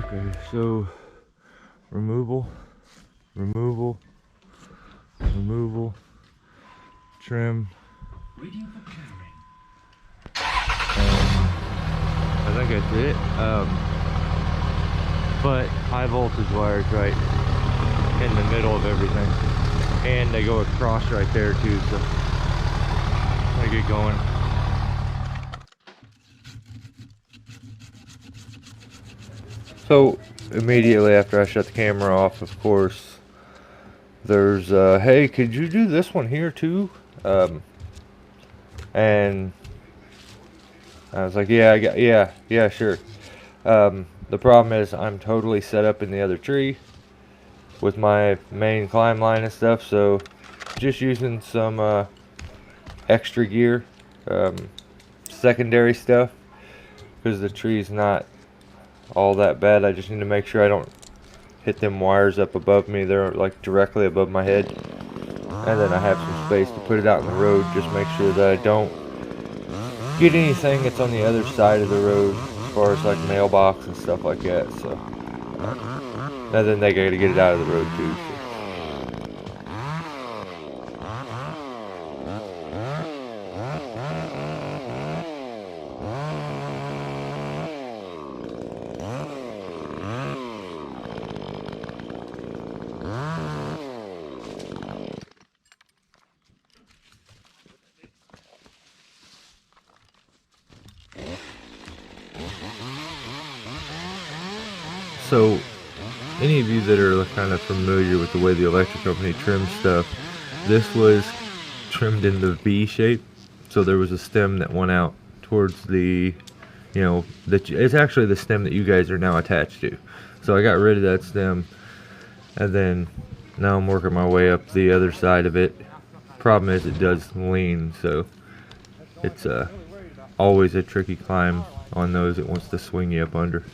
Okay, so removal, removal, removal, trim. I think that's it. But high voltage wires right in the middle of everything, and they go across right there too. So I'm gonna get going. So immediately after I shut the camera off, of course, there's hey, could you do this one here too? And I was like, yeah, sure. The problem is I'm totally set up in the other tree with my main climb line and stuff, so just using some extra gear, secondary stuff, because the tree's not all that bad. I just need to make sure I don't hit them wires up above me. They're like directly above my head, and then I have some space to put it out in the road. Just make sure that I don't get anything that's on the other side of the road, as far as like mailbox and stuff like that. So, and then they gotta get it out of the road too. So. So, any of you that are kind of familiar with the way the electric company trims stuff, this was trimmed in the V shape. So there was a stem that went out towards the, it's actually the stem that you guys are now attached to. So I got rid of that stem, and then now I'm working my way up the other side of it. Problem is it does lean, so it's always a tricky climb on those. It wants to swing you up under.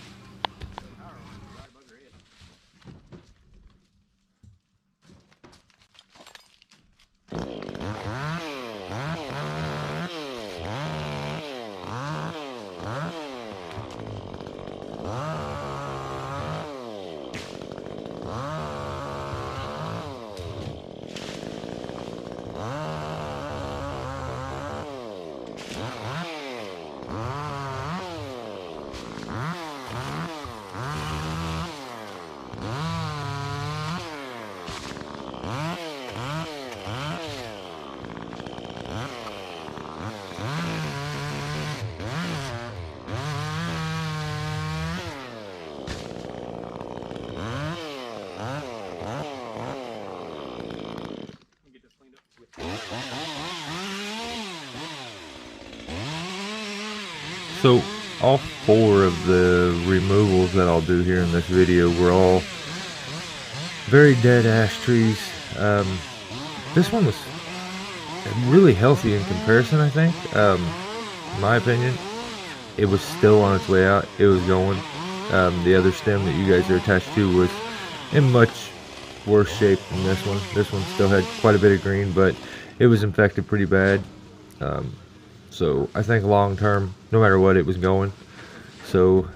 So all four of the removals that I'll do here in this video were all very dead ash trees. This one was really healthy in comparison, I think. In my opinion, it was still on its way out. It was going. The other stem that you guys are attached to was in much worse shape than this one. This one still had quite a bit of green, but it was infected pretty bad. So I think long term, no matter what, it was going. So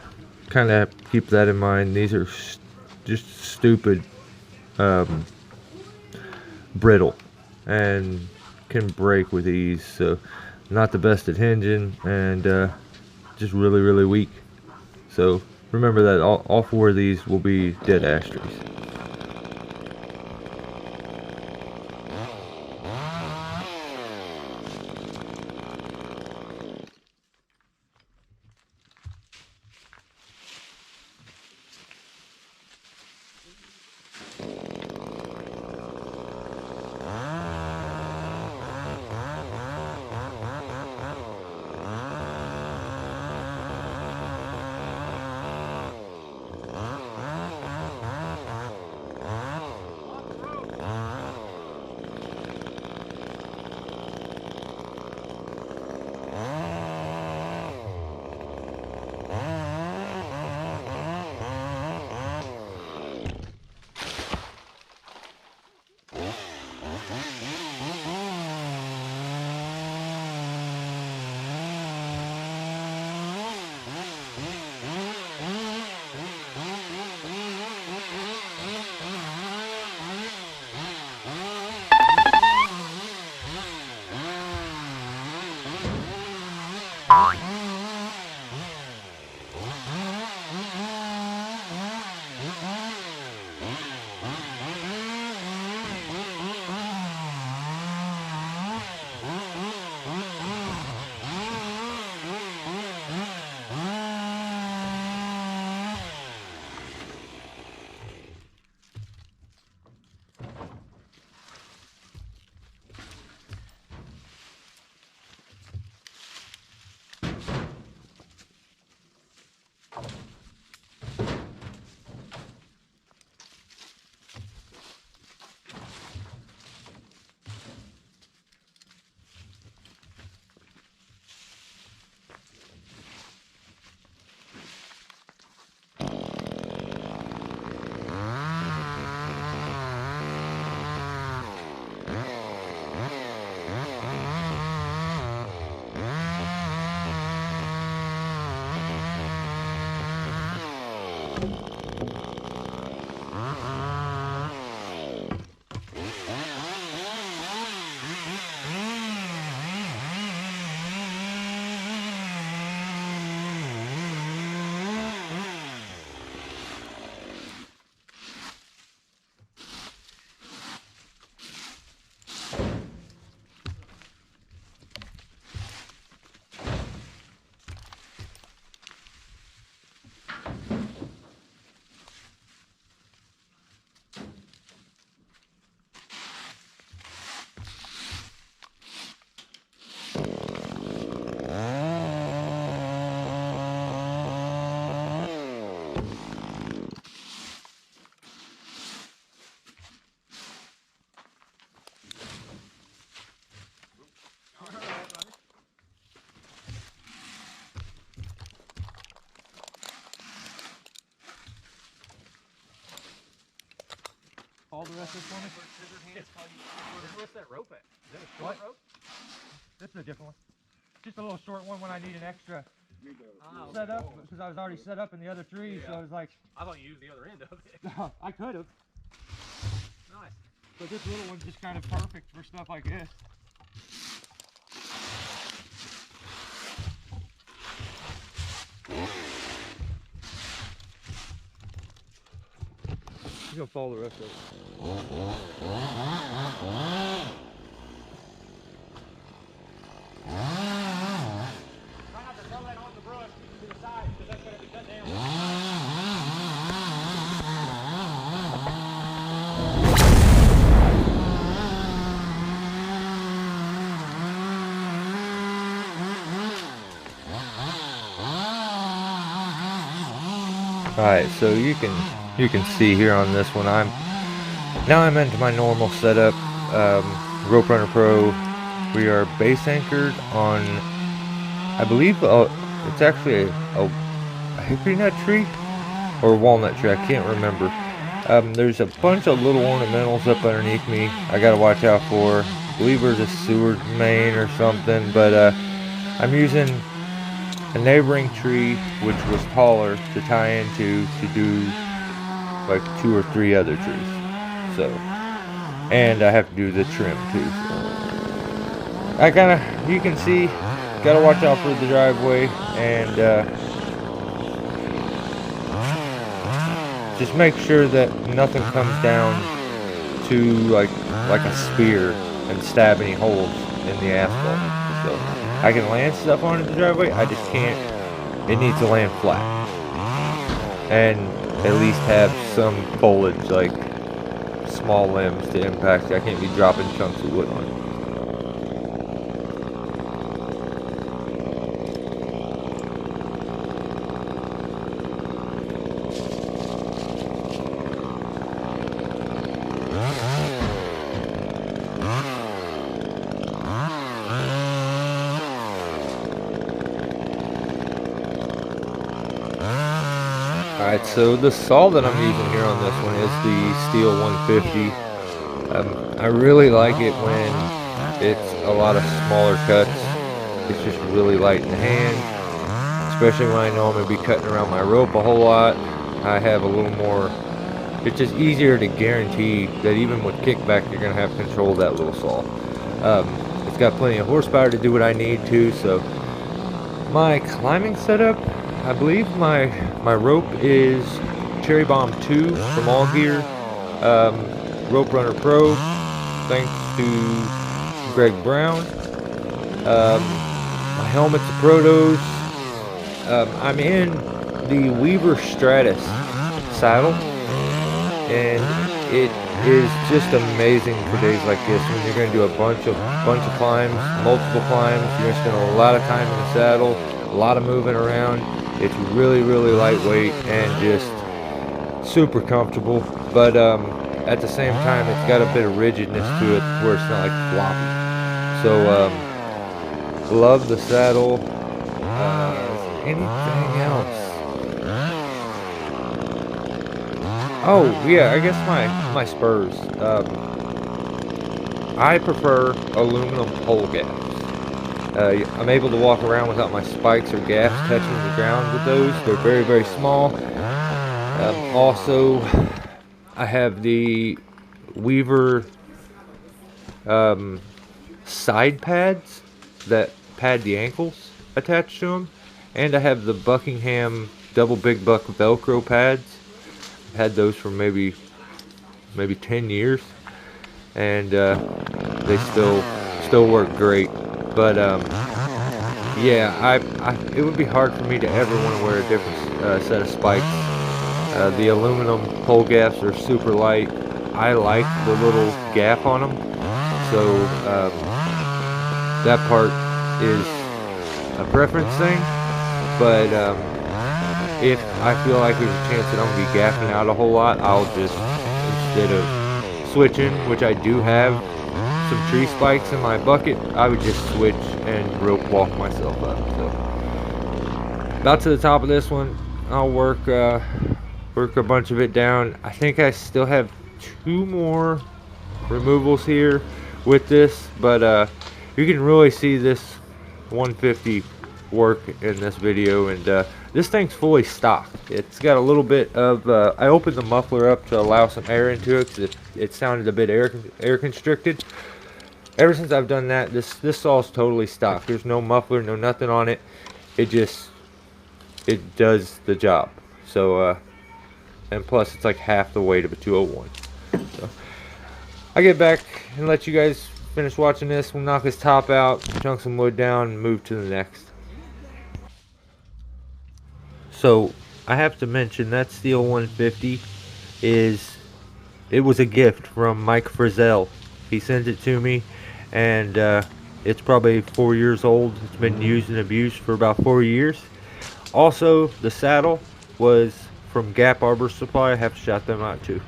kind of keep that in mind. These are just stupid brittle and can break with ease. So not the best at hinging, and just really weak. So remember that all four of these will be dead ash trees. All the rest of this for me? What's that rope at? Is that a short rope? This is a different one. Just a little short one when I need an extra set up, because I was already set up in the other tree, so I was like... I thought you used the other end of it. I could have. Nice. But this little one's just kind of perfect for stuff like this. You're gonna follow the rest of it. Try not to throw that on the brush to the side, because that's going to be cut down. Alright, so you can see here on this one, I'm into my normal setup, Rope Runner Pro. We are base anchored on, I believe it's actually a hickory nut tree or walnut tree, I can't remember. There's a bunch of little ornamentals up underneath me I gotta watch out for. I believe there's a sewer main or something, but I'm using a neighboring tree which was taller to tie into to do like 2 or 3 other trees. So, and I have to do the trim too. So I you can see, gotta watch out for the driveway, and just make sure that nothing comes down to like a spear and stab any holes in the asphalt. So I can land stuff on the driveway, I just can't, it needs to land flat. And at least have some foliage, like small limbs to impact. I can't be dropping chunks of wood on it. Alright, so the saw that I'm using here on this one is the Stihl 150. I really like it when it's a lot of smaller cuts. It's just really light in the hand, especially when I know I'm going to be cutting around my rope a whole lot. I have a little more, it's just easier to guarantee that even with kickback you're going to have control of that little saw. It's got plenty of horsepower to do what I need to. So my climbing setup, I believe my rope is Cherry Bomb 2 from All Gear, Rope Runner Pro, thanks to Greg Brown. My helmet's a Protos. I'm in the Weaver Stratus saddle, and it is just amazing for days like this when you're going to do a bunch of climbs, multiple climbs. You're going to spend a lot of time in the saddle, a lot of moving around. It's really, really lightweight and just super comfortable, but at the same time it's got a bit of rigidness to it where it's not like floppy. So love the saddle. Anything else? Oh yeah, I guess my spurs. I prefer aluminum pole gaps. I'm able to walk around without my spikes or gaps touching the ground with those. They're very, very small. Also, I have the Weaver side pads that pad the ankles attached to them, and I have the Buckingham double big buck Velcro pads. I've had those for maybe 10 years, and they still work great. But yeah, it would be hard for me to ever want to wear a different set of spikes. The aluminum pole gaps are super light. I like the little gap on them, so that part is a preference thing. But if I feel like there's a chance that I'm gonna be gapping out a whole lot, I'll just, instead of switching, which I do have some tree spikes in my bucket, I would just switch and rope walk myself up. So about to the top of this one, I'll work a bunch of it down. I think I still have 2 more removals here with this, but you can really see this 150 work in this video, and this thing's fully stocked. It's got a little bit of I opened the muffler up to allow some air into it because it sounded a bit air constricted. Ever since I've done that, this saw's totally stocked. There's no muffler, no nothing on it. It does the job. So and plus it's like half the weight of a 201. So I get back and let you guys finish watching this. We'll knock this top out, chunk some wood down, and move to the next. So I have to mention that Stihl 150 it was a gift from Mike Frizzell. He sent it to me, and it's probably 4 years old. It's been used and abused for about 4 years. Also, the saddle was from Gap Arbor Supply. I have to shout them out too.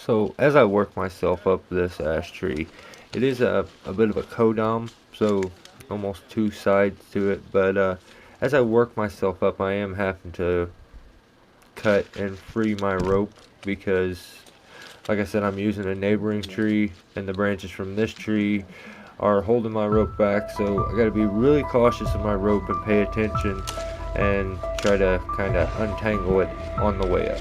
So as I work myself up this ash tree, it is a bit of a codom, so almost 2 sides to it, but as I work myself up, I am having to cut and free my rope because, like I said, I'm using a neighboring tree, and the branches from this tree are holding my rope back, so I got to be really cautious of my rope and pay attention and try to kind of untangle it on the way up.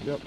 Yep.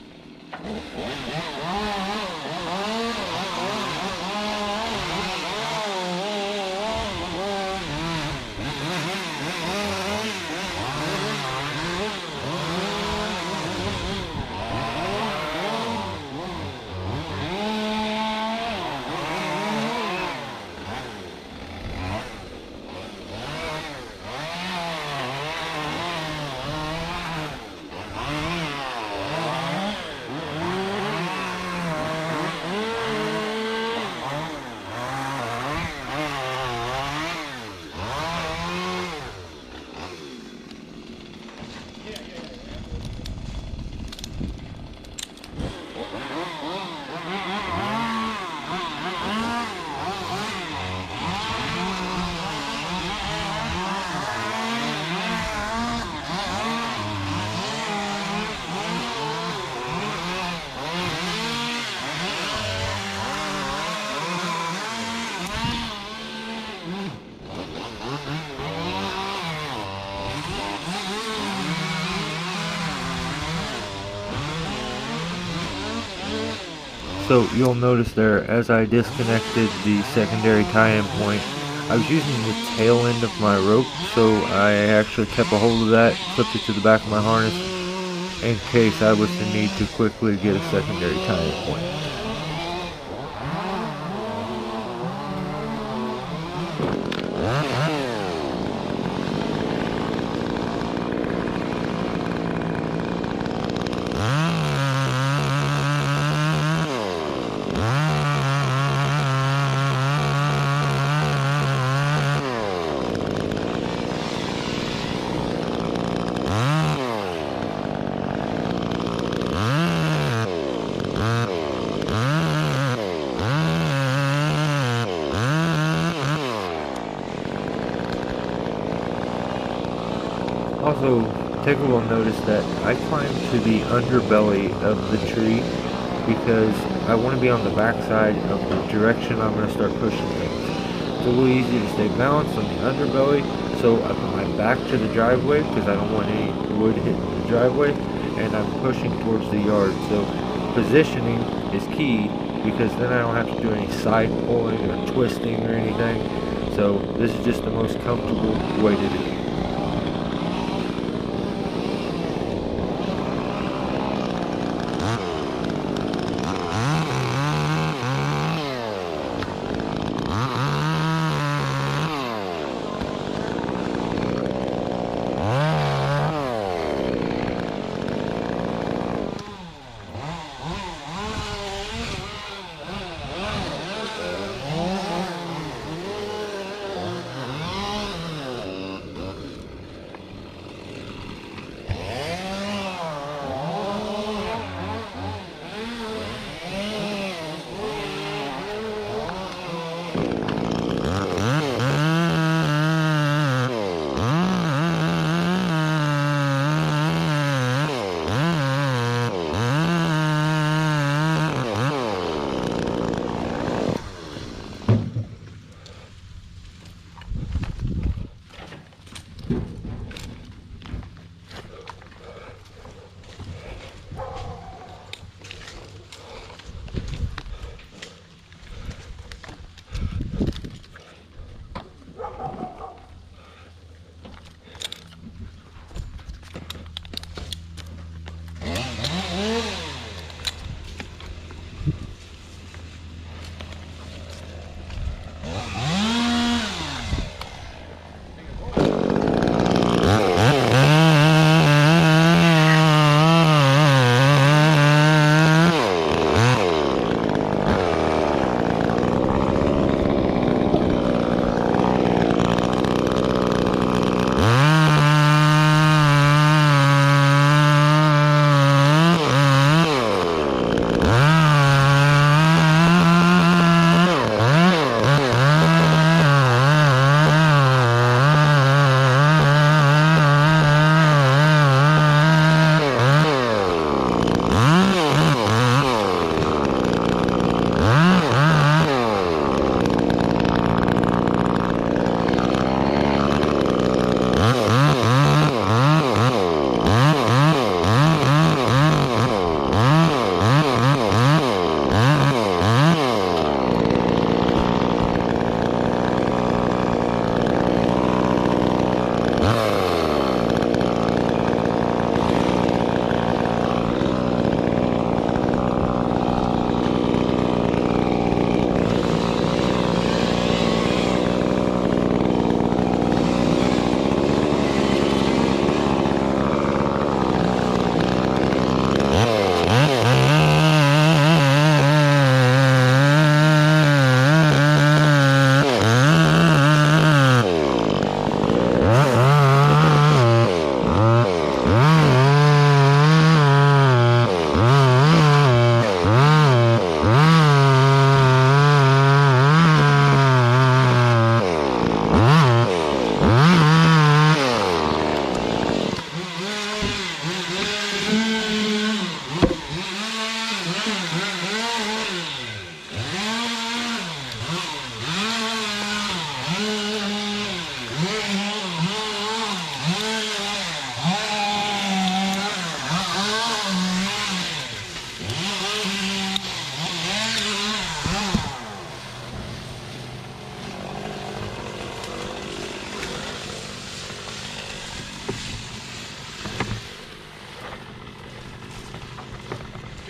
So you'll notice there, as I disconnected the secondary tie-in point, I was using the tail end of my rope, so I actually kept a hold of that, clipped it to the back of my harness, in case I was to need to quickly get a secondary tie-in point. Also, Tickle will notice that I climb to the underbelly of the tree because I want to be on the backside of the direction I'm going to start pushing things. It's a little easy to stay balanced on the underbelly, so I put my back to the driveway because I don't want any wood hitting the driveway, and I'm pushing towards the yard. So positioning is key because then I don't have to do any side pulling or twisting or anything. So this is just the most comfortable way to do it.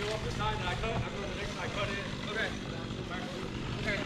go up the side and I cut, I go to the next side, cut it. Okay. Okay.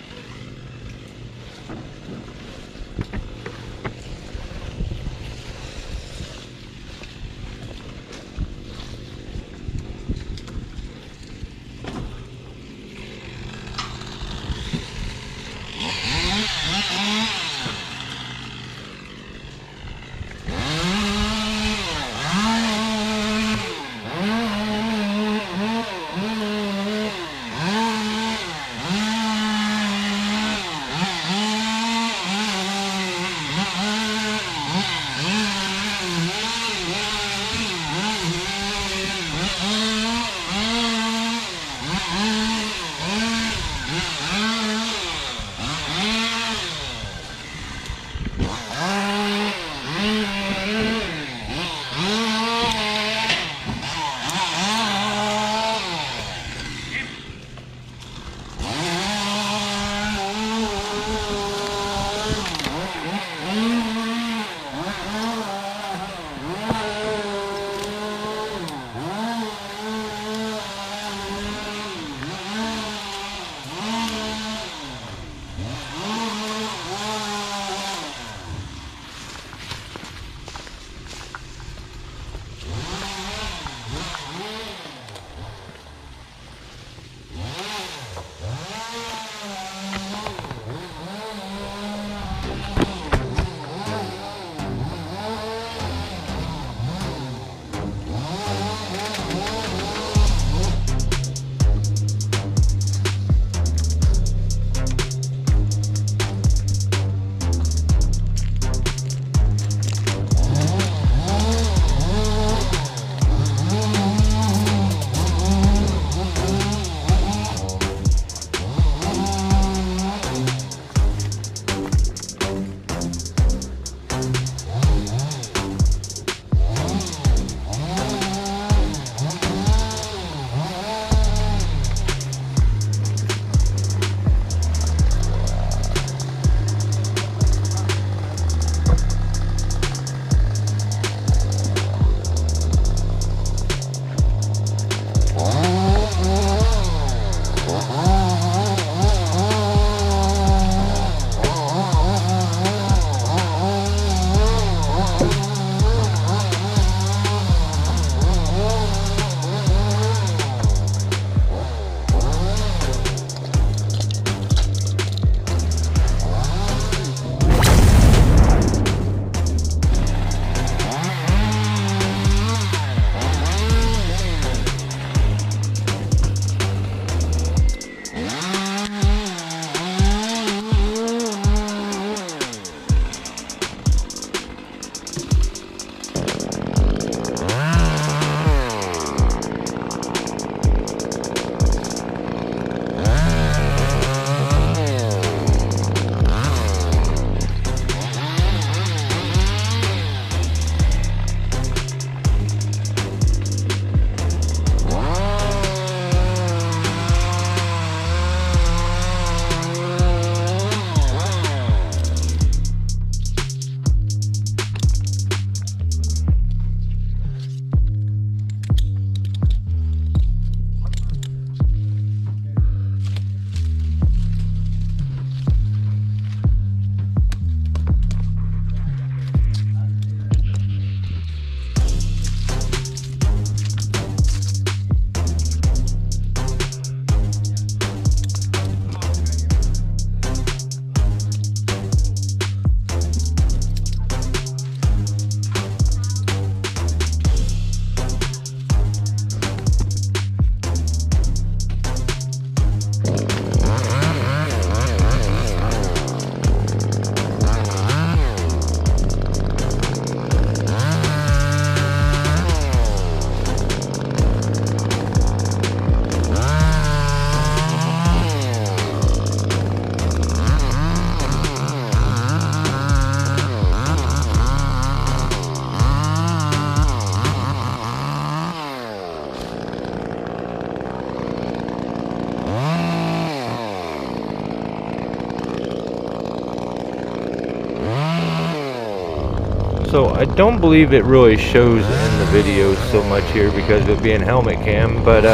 So I don't believe it really shows in the video so much here because of it being helmet cam, but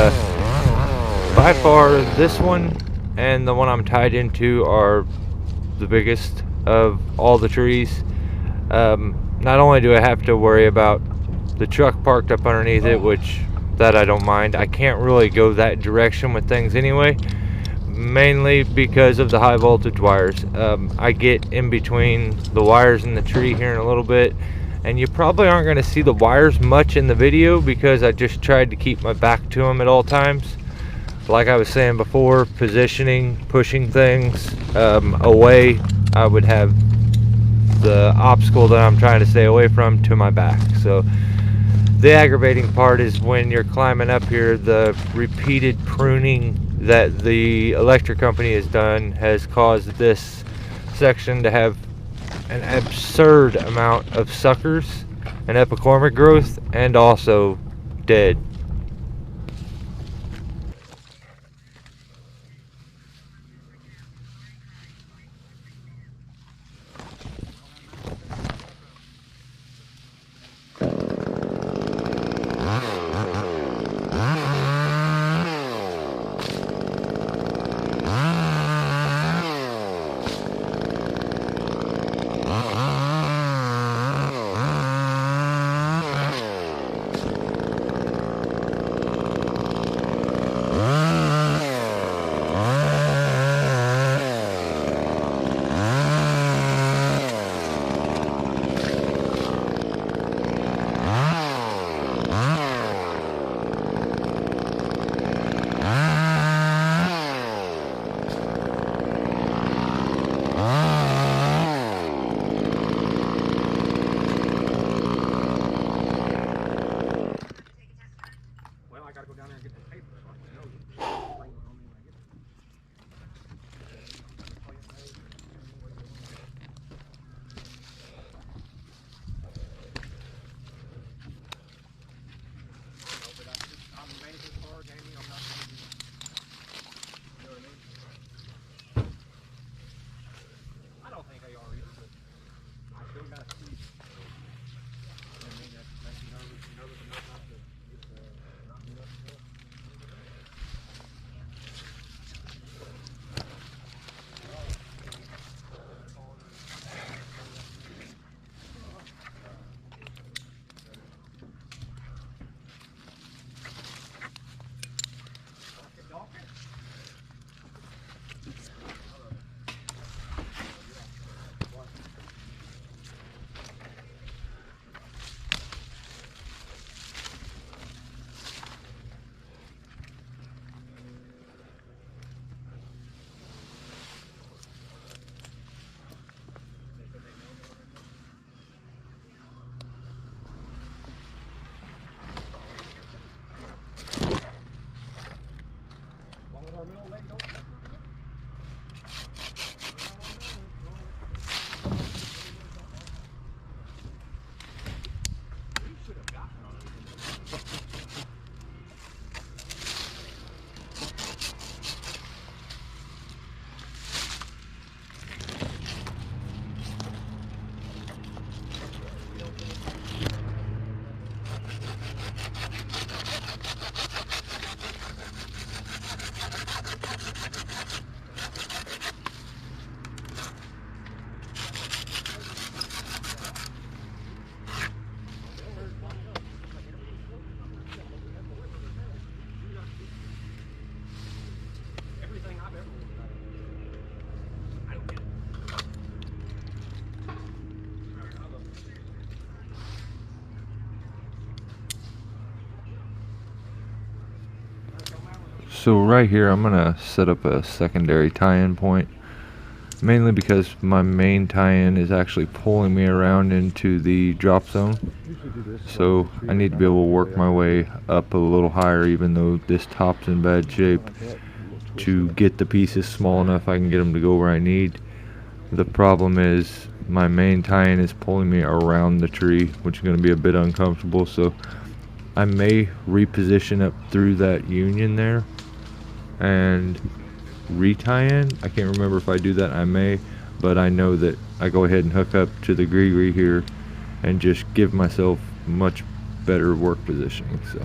By far, this one and the one I'm tied into are the biggest of all the trees. Not only do I have to worry about the truck parked up underneath it, which that I don't mind. I can't really go that direction with things anyway, mainly because of the high voltage wires. I get in between the wires and the tree here in a little bit, and you probably aren't going to see the wires much in the video because I just tried to keep my back to them at all times. Like I was saying before, positioning, pushing things away, I would have the obstacle that I'm trying to stay away from to my back. So the aggravating part is when you're climbing up here, the repeated pruning that the electric company has done has caused this section to have an absurd amount of suckers and epicormic growth, and also dead. So right here I'm gonna set up a secondary tie-in point, mainly because my main tie-in is actually pulling me around into the drop zone. So I need to be able to work my way up a little higher, even though this top's in bad shape, to get the pieces small enough I can get them to go where I need. The problem is my main tie-in is pulling me around the tree, which is going to be a bit uncomfortable, so I may reposition up through that union there and retie in. I can't remember if I do that. I may, but I know that I go ahead and hook up to the gree here and just give myself much better work positioning. So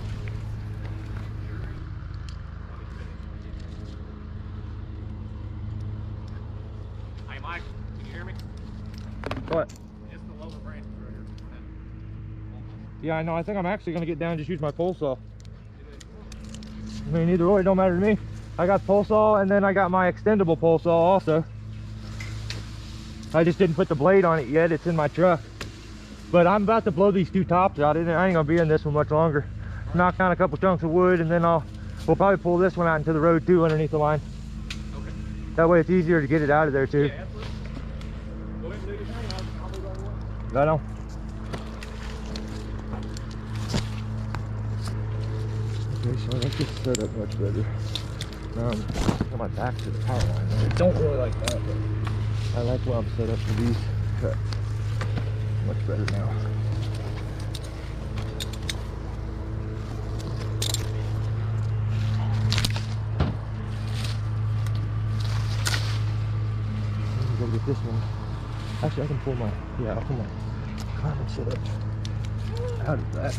Mike, can you hear me? What? Just the lower branches right here. Yeah, I know. I think I'm actually gonna get down and just use my pole saw. I mean, either way, it don't matter to me. I got pole saw, and then I got my extendable pole saw also. I just didn't put the blade on it yet. It's in my truck. But I'm about to blow these two tops out. I ain't gonna be in this one much longer. Knock down a couple chunks of wood, and then we'll probably pull this one out into the road too, underneath the line. Okay. That way it's easier to get it out of there too. Yeah, absolutely. Go ahead and do your thing. I'll be right away. Right on. Okay, so let's get set up much better. Got my back to the power line. I don't really like that, but I like where I'm set up for these cuts. Much better now. Go get this one. Actually, I can pull my, I'll pull my climbing setup out of that.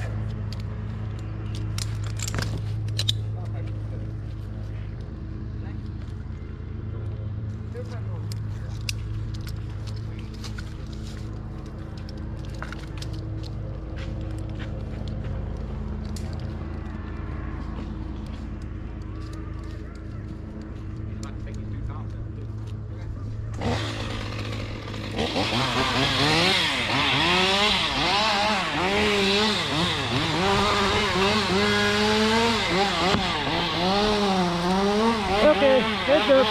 Okay, heads up.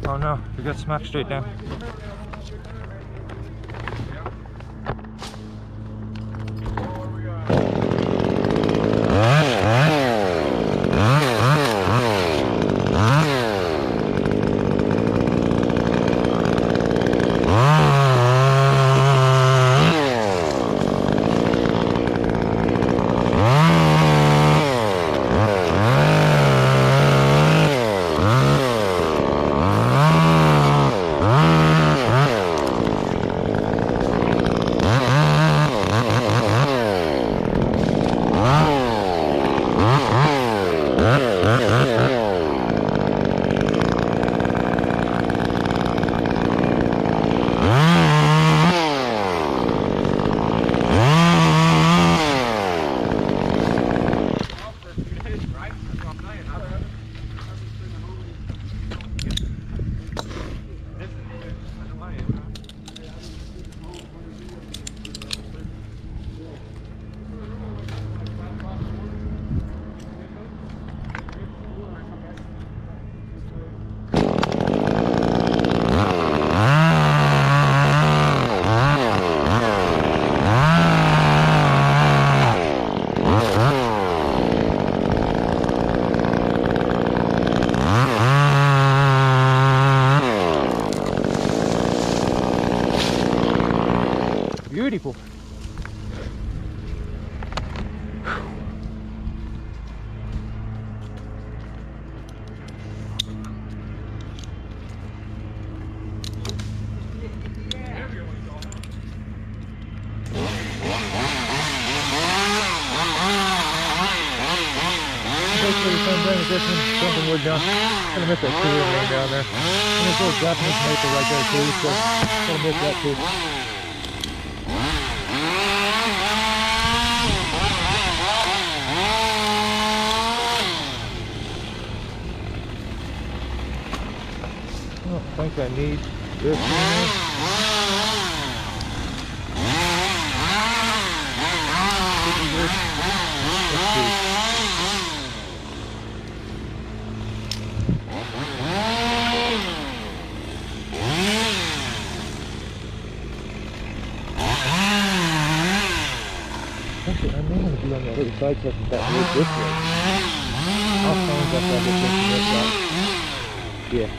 Oh no, we got smacked straight down. Beautiful. Something wood down. Gonna miss that cooler rain down there. And there's a little Japanese maple right there too, so gonna miss that too. I don't think I need this one. Let's see. Actually, I may want to be on the other side so I can back move this way. I'll find that I get this side. Yeah.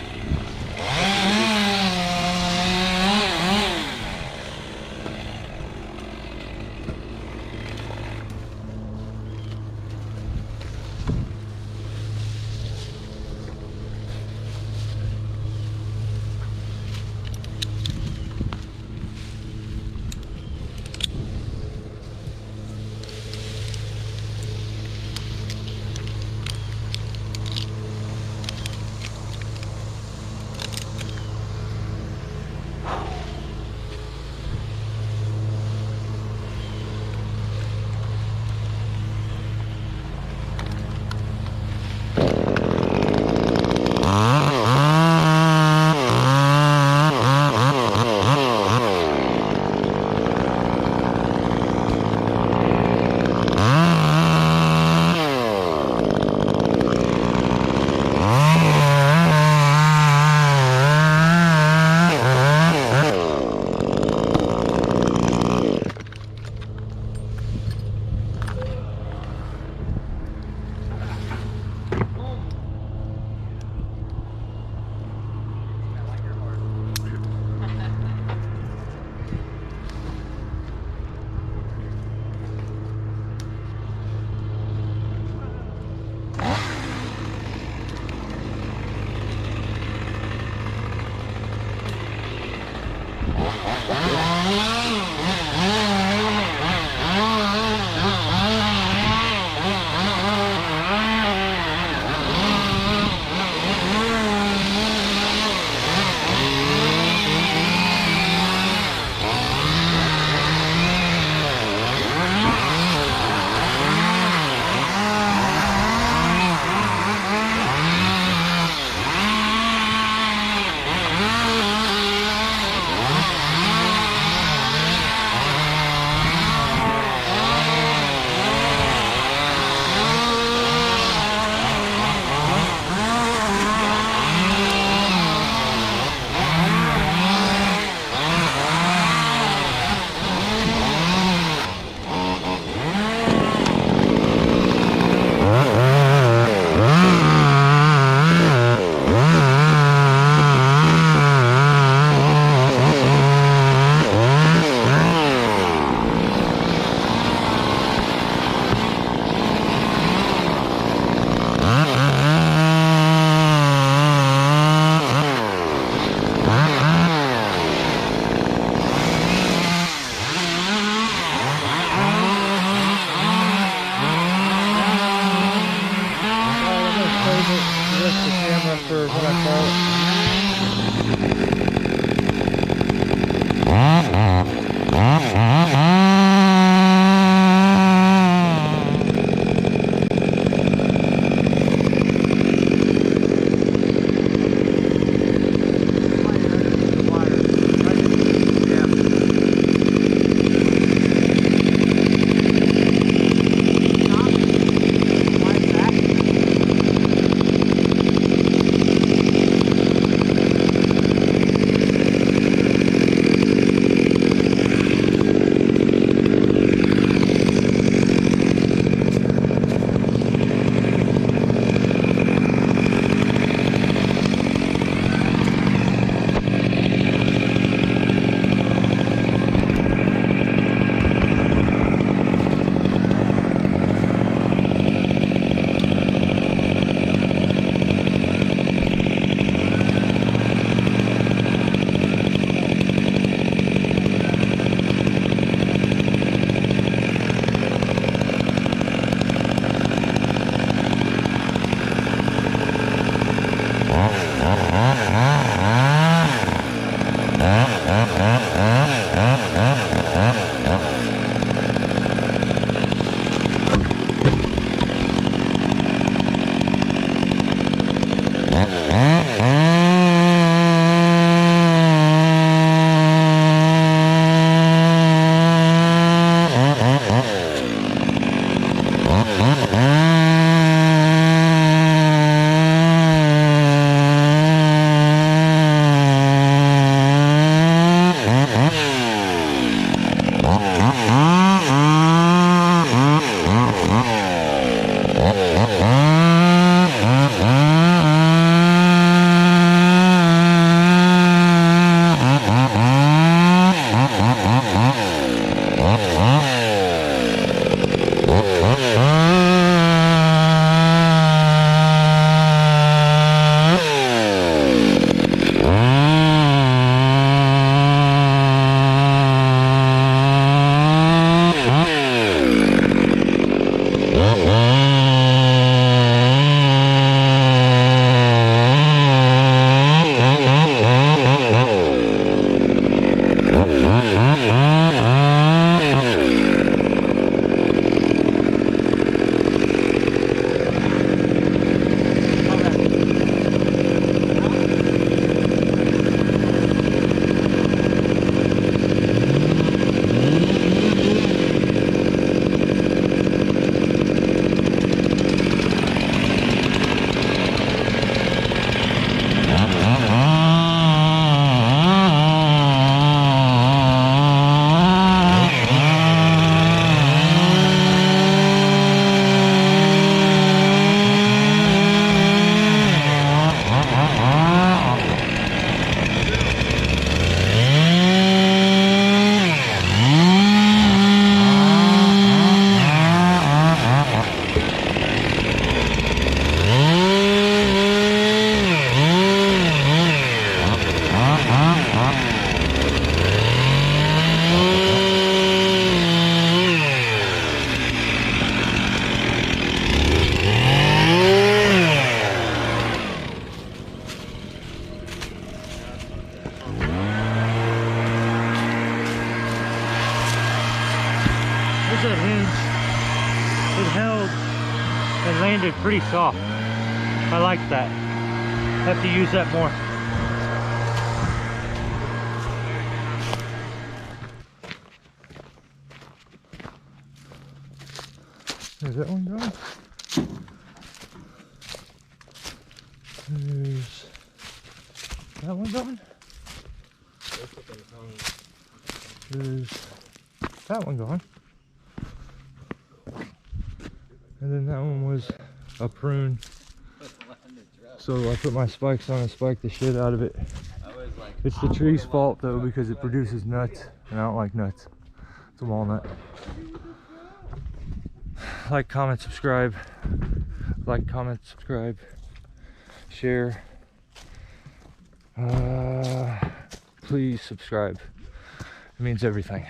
There's a hinge. It held and landed pretty soft. I like that. Have to use that more. Is that one gone? There's that one gone? There's that one gone. And then that one was a prune. So I put my spikes on and spiked the shit out of it. It's the tree's fault though, because it produces nuts and I don't like nuts. It's a walnut. Like, comment, subscribe. Like, comment, subscribe. Share. Please subscribe. It means everything.